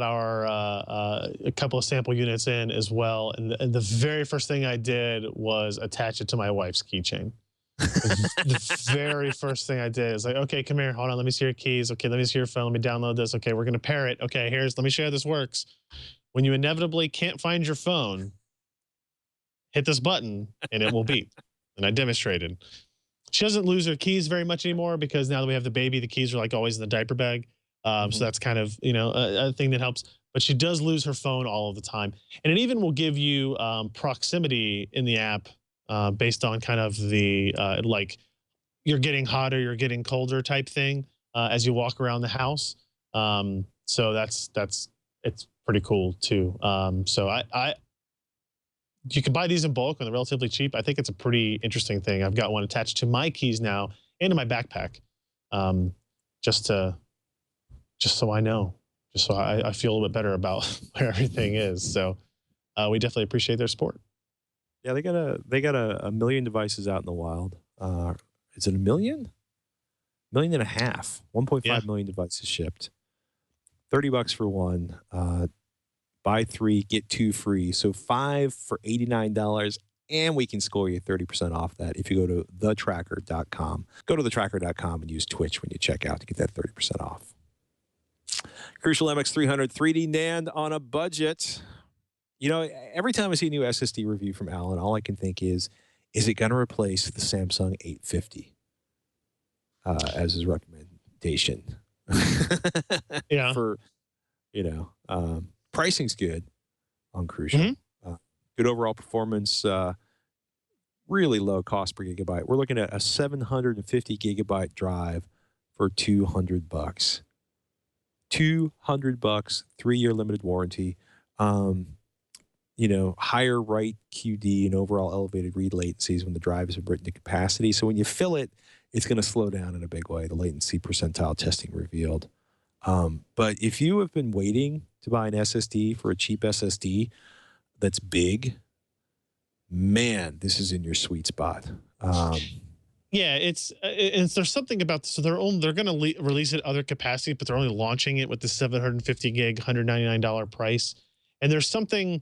our a couple of sample units in as well, and the very first thing I did was attach it to my wife's keychain. The very first thing I did is like, okay, come here, hold on, let me see your keys. Okay, let me see your phone. Let me download this. Okay, we're gonna pair it. Okay, let me show you how this works. When you inevitably can't find your phone, hit this button and it will beep. And I demonstrated. She doesn't lose her keys very much anymore because now that we have the baby, the keys are like always in the diaper bag. So that's kind of, a thing that helps. But she does lose her phone all of the time. And it even will give you proximity in the app based on kind of the, like, you're getting hotter, you're getting colder type thing as you walk around the house. So it's pretty cool too. So you can buy these in bulk and they're relatively cheap. I think it's a pretty interesting thing. I've got one attached to my keys now and to my backpack, just so I know, just so I feel a little bit better about where everything is. So we definitely appreciate their support. Yeah, they got a million devices out in the wild. Is it a million? Million and a half. 1.5 million devices shipped. $30 for one. Buy 3, get 2 free. So 5 for $89, and we can score you 30% off that if you go to thetracker.com. Go to thetracker.com and use TWiCH when you check out to get that 30% off. Crucial MX300 3D NAND on a budget. Every time I see a new SSD review from Alan, all I can think is it going to replace the Samsung 850 as his recommendation? Yeah. For, pricing's good on Crucial. Good overall performance, really low cost per gigabyte. We're looking at a 750 gigabyte drive for $200. $200, 3-year limited warranty. Higher write QD and overall elevated read latencies when the drive is written to capacity. So when you fill it, it's going to slow down in a big way. The latency percentile testing revealed. But if you have been waiting to buy an SSD for a cheap SSD that's big, man, this is in your sweet spot. Yeah, there's something about this. So they're going to release it other capacity, but they're only launching it with the 750 gig, $199 price. And there's something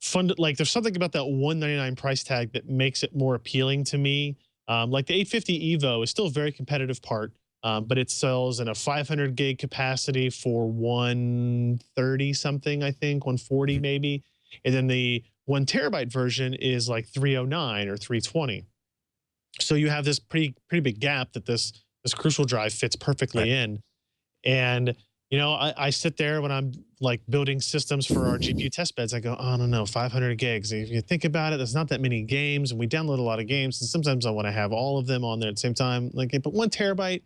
fun, like there's something about that $199 price tag that makes it more appealing to me. Like the 850 Evo is still a very competitive part, but it sells in a 500 gig capacity for 130 something, I think 140 maybe, and then the 1 terabyte version is like 309 or 320. So you have this pretty big gap that this Crucial drive fits perfectly in. And I sit there when I'm like building systems for our GPU test beds. I go, oh, no, 500 gigs. If you think about it, there's not that many games, and we download a lot of games. And sometimes I want to have all of them on there at the same time. But 1 terabyte,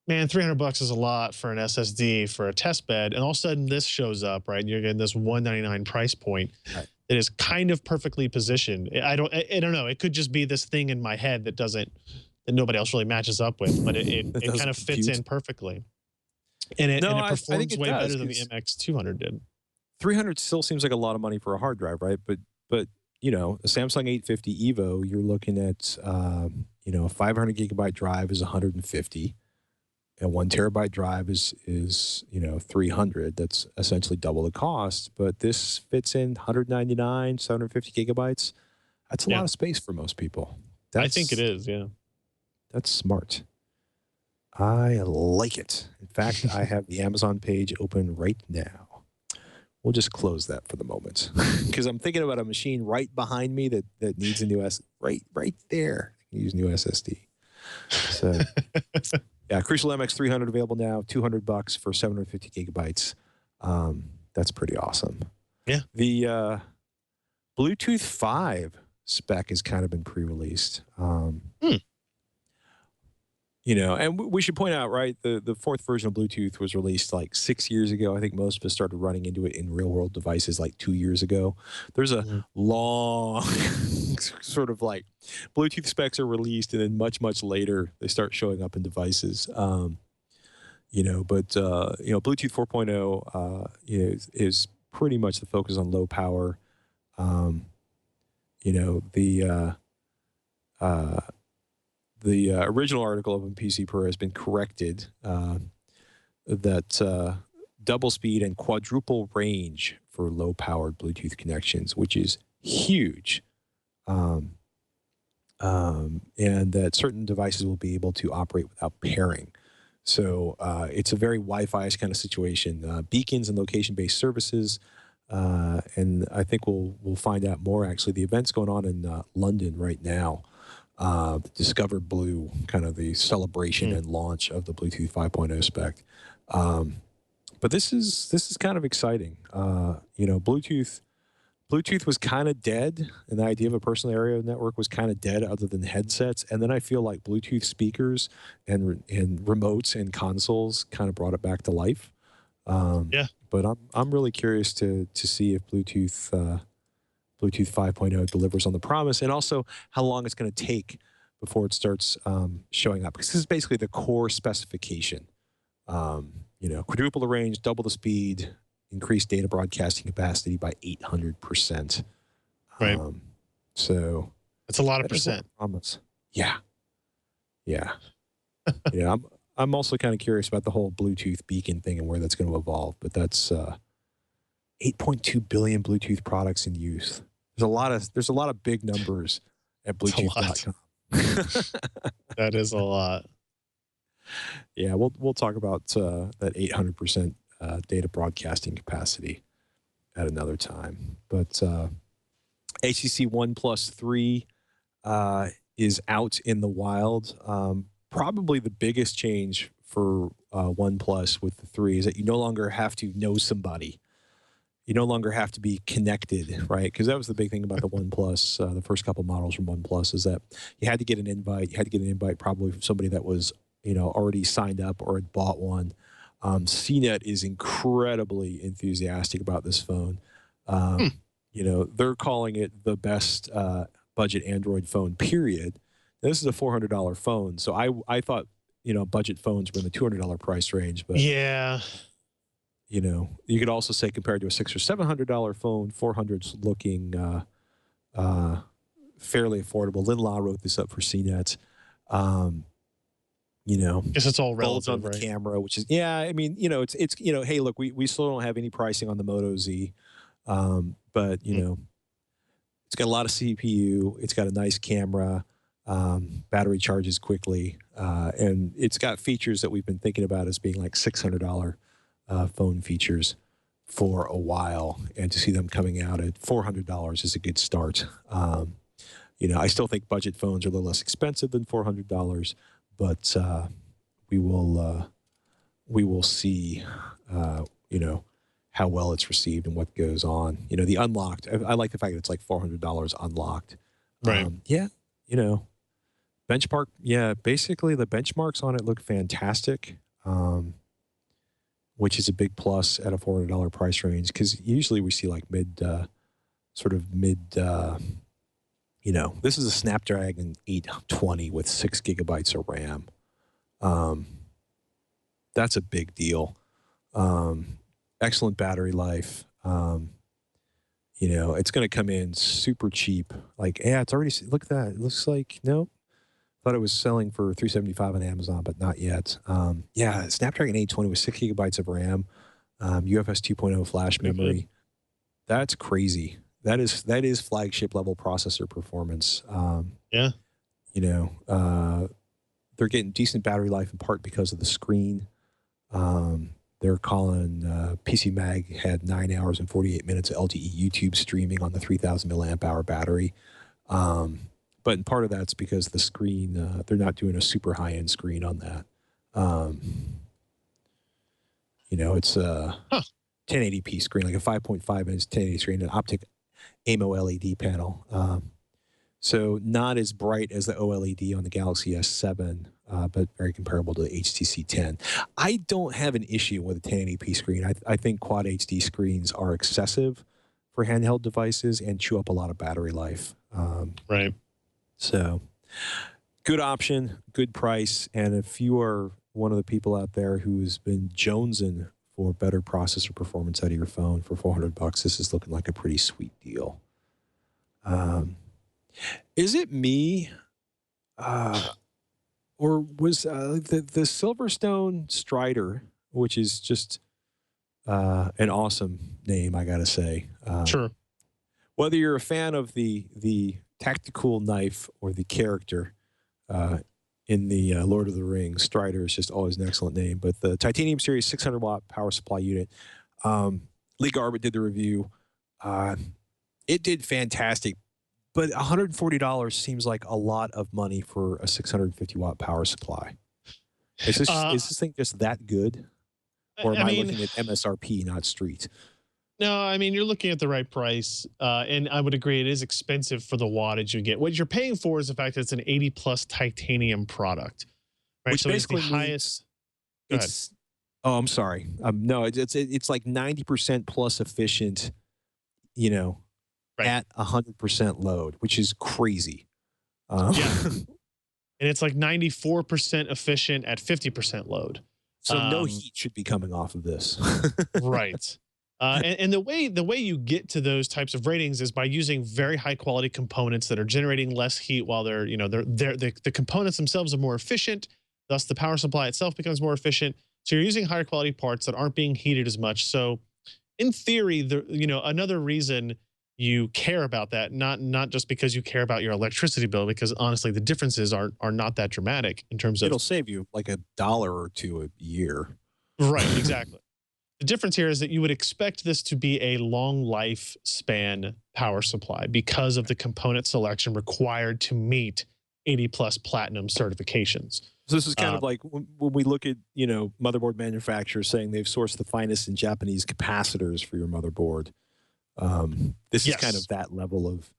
man, $300 is a lot for an SSD for a test bed. And all of a sudden, this shows up, right? And you're getting this $199 price point. Right. It is kind of perfectly positioned. I don't know. It could just be this thing in my head that nobody else really matches up with, but it kind of fits in perfectly. And it performs way better than the MX200 did. 300 still seems like a lot of money for a hard drive, right? But you know, a Samsung 850 Evo, you're looking at, you know, a 500 gigabyte drive is 150, and 1 terabyte drive is you know 300. That's essentially double the cost. But this fits in 199, 750 gigabytes. That's a lot of space for most people. I think it is. Yeah. That's smart. I like it. In fact, I have the Amazon page open right now. We'll just close that for the moment because I'm thinking about a machine right behind me that needs a new right there. Use new SSD. So yeah, Crucial MX 300 available now, $200 for 750 gigabytes. That's pretty awesome. Yeah. The Bluetooth 5 spec has kind of been pre-released. You know, and we should point out, right, the fourth version of Bluetooth was released like 6 years ago. I think most of us started running into it in real-world devices like 2 years ago. There's a long sort of like Bluetooth specs are released, and then much, much later they start showing up in devices. You know, but, you know, Bluetooth 4.0, you know, is pretty much the focus on low power. You know, the original article of PC Pro has been corrected that double speed and quadruple range for low-powered Bluetooth connections, which is huge, and that certain devices will be able to operate without pairing. So it's a very Wi-Fi-ish kind of situation. Beacons and location-based services, and I think we'll find out more. Actually, the event's going on in London right now. Discover Blue, kind of the celebration and launch of the Bluetooth 5.0 spec. But this is kind of exciting. You know, Bluetooth was kind of dead, and the idea of a personal area network was kind of dead other than headsets. And then I feel like Bluetooth speakers and remotes and consoles kind of brought it back to life. Yeah. But I'm really curious to see if Bluetooth 5.0 delivers on the promise, and also how long it's going to take before it starts showing up. Because this is basically the core specification. You know, quadruple the range, double the speed, increase data broadcasting capacity by 800%. Right. So that's a lot of percent. Promise. Yeah. Yeah. Yeah. I'm also kind of curious about the whole Bluetooth beacon thing and where that's going to evolve. But that's 8.2 billion Bluetooth products in use. There's a lot of big numbers at Bluetooth.com. That is a lot. Yeah, we'll talk about that 800% data broadcasting capacity at another time. But HTC OnePlus 3 is out in the wild. Probably the biggest change for OnePlus with the 3 is that you no longer have to know somebody. You no longer have to be connected, right? Because that was the big thing about the OnePlus, the first couple models from OnePlus, is that you had to get an invite. You had to get an invite probably from somebody that was, you know, already signed up or had bought one. CNET is incredibly enthusiastic about this phone. You know, they're calling it the best budget Android phone, period. This is a $400 phone. So I thought, you know, budget phones were in the $200 price range. But yeah. You know, you could also say compared to a $600 or $700 phone, 400's looking fairly affordable. Lin La wrote this up for CNET. You know, I guess it's all relative, on the right? camera, which is, yeah, I mean, you know, it's you know, hey, look, we still don't have any pricing on the Moto Z, but you know, it's got a lot of CPU. It's got a nice camera. Battery charges quickly, and it's got features that we've been thinking about as being like $600 phone features for a while, and to see them coming out at $400 is a good start. You know, I still think budget phones are a little less expensive than $400, but we will see, you know, how well it's received and what goes on. You know, the unlocked, I like the fact that it's like $400 unlocked. Right. Yeah, you know, benchmark. Yeah, basically the benchmarks on it look fantastic. Which is a big plus at a $400 price range, because usually we see like sort of mid, you know, this is a Snapdragon 820 with 6 gigabytes of RAM. That's a big deal. Excellent battery life. You know, it's going to come in super cheap. Like, yeah, it's already, look at that. It looks like, no, thought it was selling for $375 on Amazon, but not yet. Yeah, Snapdragon 820 with 6 gigabytes of RAM, UFS 2.0 flash memory. That's crazy. That is flagship level processor performance. Yeah. You know, they're getting decent battery life in part because of the screen. They're calling PC Mag had 9 hours and 48 minutes of LTE YouTube streaming on the 3,000 milliamp hour battery. But in part of that's because the screen, they're not doing a super high end screen on that. You know, it's a 1080p screen, like a 5.5 inch 1080 screen, an optic AMO LED panel. So not as bright as the OLED on the Galaxy S7, but very comparable to the HTC 10. I don't have an issue with a 1080p screen. I think Quad HD screens are excessive for handheld devices and chew up a lot of battery life. Right. So good option, good price. And if you are one of the people out there who's been jonesing for better processor performance out of your phone for $400, this is looking like a pretty sweet deal. Is it me, or was the Silverstone Strider, which is just an awesome name, I gotta say. Sure. Whether you're a fan of the tactical knife or the character in the Lord of the Rings, Strider is just always an excellent name. But the Titanium Series 600 watt power supply unit, Lee Garbett did the review. It did fantastic. But $140 seems like a lot of money for a 650 watt power supply. Is this thing just that good? Or am I looking at MSRP, not street? No, I mean, you're looking at the right price. And I would agree it is expensive for the wattage you get. What you're paying for is the fact that it's an 80 plus titanium product. Right. Which so basically it's the highest. It's, oh, I'm sorry. No, it's like 90% plus efficient, you know, right. at 100% load, which is crazy. Yeah. And it's like 94% efficient at 50% load. So no heat should be coming off of this. Right. And the way you get to those types of ratings is by using very high quality components that are generating less heat while the components themselves are more efficient. Thus, the power supply itself becomes more efficient. So you're using higher quality parts that aren't being heated as much. So, in theory, another reason you care about that, not just because you care about your electricity bill, because honestly, the differences are not that dramatic in terms of. It'll save you like $1 or $2 a year. Right. Exactly. The difference here is that you would expect this to be a long lifespan power supply because of the component selection required to meet 80 plus platinum certifications. So this is kind of like when we look at, motherboard manufacturers saying they've sourced the finest in Japanese capacitors for your motherboard. This is kind of that level of.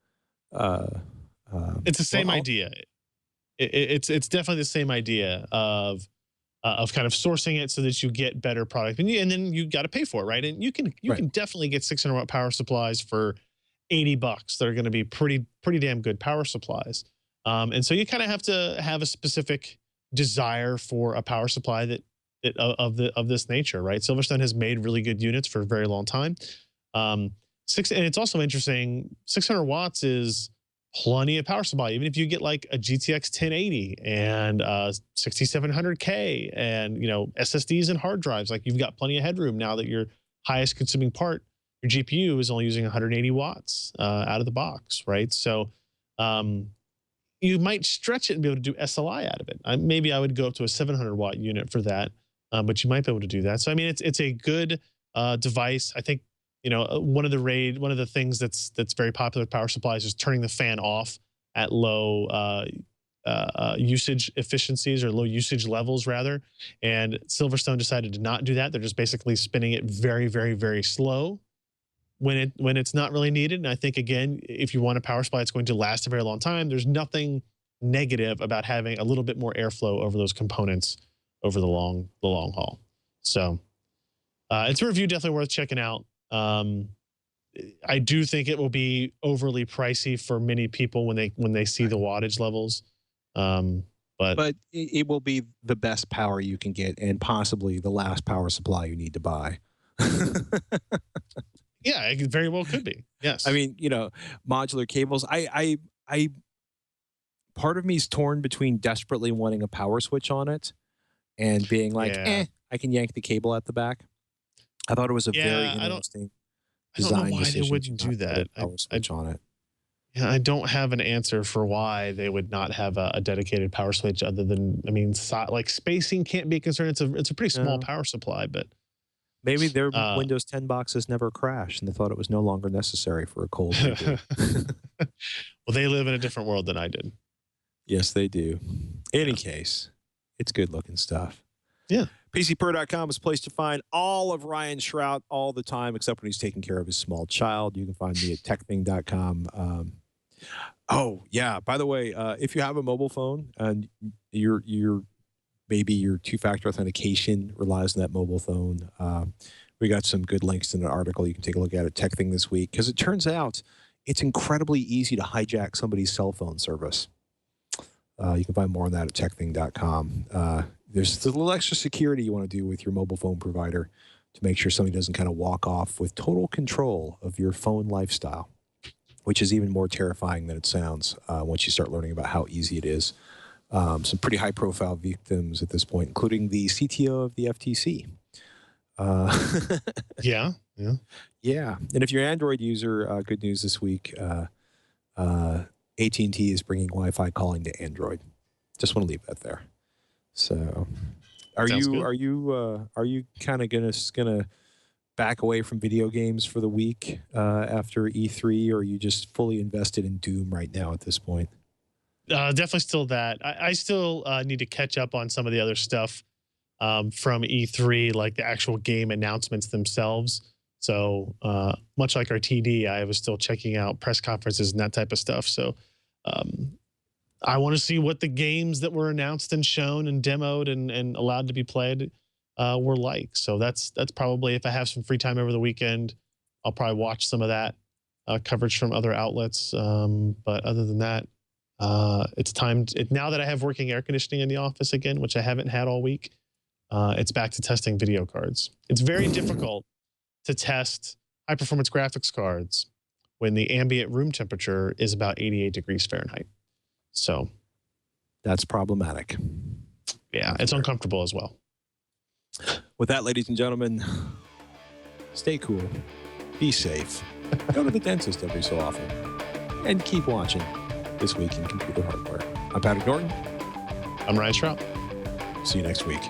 It's the same idea. It's definitely the same idea of kind of sourcing it so that you get better product, and then you got to pay for it, right? And you can definitely get 600 watt power supplies for $80 that are going to be pretty damn good power supplies. And so you kind of have to have a specific desire for a power supply of this nature, right? Silverstone has made really good units for a very long time. And it's also interesting, 600 watts is plenty of power supply. Even if you get like a GTX 1080 and 6700K and SSDs and hard drives, like you've got plenty of headroom now that your highest consuming part, your GPU, is only using 180 watts out of the box, right? So you might stretch it and be able to do SLI out of it. Maybe I would go up to a 700 watt unit for that, but you might be able to do that. So I mean, it's a good device. I think one of the things that's very popular with power supplies is turning the fan off at low usage efficiencies, or low usage levels rather. And Silverstone decided to not do that. They're just basically spinning it very, very, very slow when it's not really needed. And I think, again, if you want a power supply that's going to last a very long time, there's nothing negative about having a little bit more airflow over those components over the long haul. So it's a review definitely worth checking out. I do think it will be overly pricey for many people when they see the wattage levels. But it will be the best power you can get, and possibly the last power supply you need to buy. Yeah, it very well could be. Yes. I mean, modular cables. I part of me is torn between desperately wanting a power switch on it and being like, Yeah. I can yank the cable at the back. I thought it was a very Yeah, interesting I don't know design why they decision to wouldn't do not put a that. power switch on it. Yeah, I don't have an answer for why they would not have a dedicated power switch other than, I mean, like spacing can't be a concern. It's a pretty small No. power supply, but Maybe their uh, Windows 10 boxes never crashed and they thought it was no longer necessary for a cold reboot. well, they live in a different world than I did. Yes, they do. Any case, it's good looking stuff. Yeah. PCPer.com is a place to find all of Ryan Shrout all the time, except when he's taking care of his small child. You can find me at techthing.com. Oh, yeah. By the way, if you have a mobile phone and maybe your two-factor authentication relies on that mobile phone, we got some good links in an article you can take a look at TechThing this week, because it turns out it's incredibly easy to hijack somebody's cell phone service. You can find more on that at techthing.com. There's a little extra security you want to do with your mobile phone provider to make sure somebody doesn't kind of walk off with total control of your phone lifestyle, which is even more terrifying than it sounds once you start learning about how easy it is. Some pretty high-profile victims at this point, including the CTO of the FTC. Yeah. Yeah. And if you're an Android user, good news this week. AT&T is bringing Wi-Fi calling to Android. Just want to leave that there. So, are you kind of gonna back away from video games for the week after E3, or are you just fully invested in Doom right now at this point? Definitely still that. I still need to catch up on some of the other stuff from E3, like the actual game announcements themselves. So much like our TD, I was still checking out press conferences and that type of stuff. So I want to see what the games that were announced and shown and demoed and allowed to be played were like. So that's probably, if I have some free time over the weekend, I'll probably watch some of that coverage from other outlets. But other than that, it's time now that I have working air conditioning in the office again, which I haven't had all week. It's back to testing video cards. It's very difficult to test high performance graphics cards when the ambient room temperature is about 88 degrees Fahrenheit. So that's problematic. Yeah, it's uncomfortable as well. With that, ladies and gentlemen, stay cool, be safe, go to the dentist every so often, and keep watching This Week in Computer Hardware. I'm Patrick Norton. I'm Ryan Shrout. See you next week.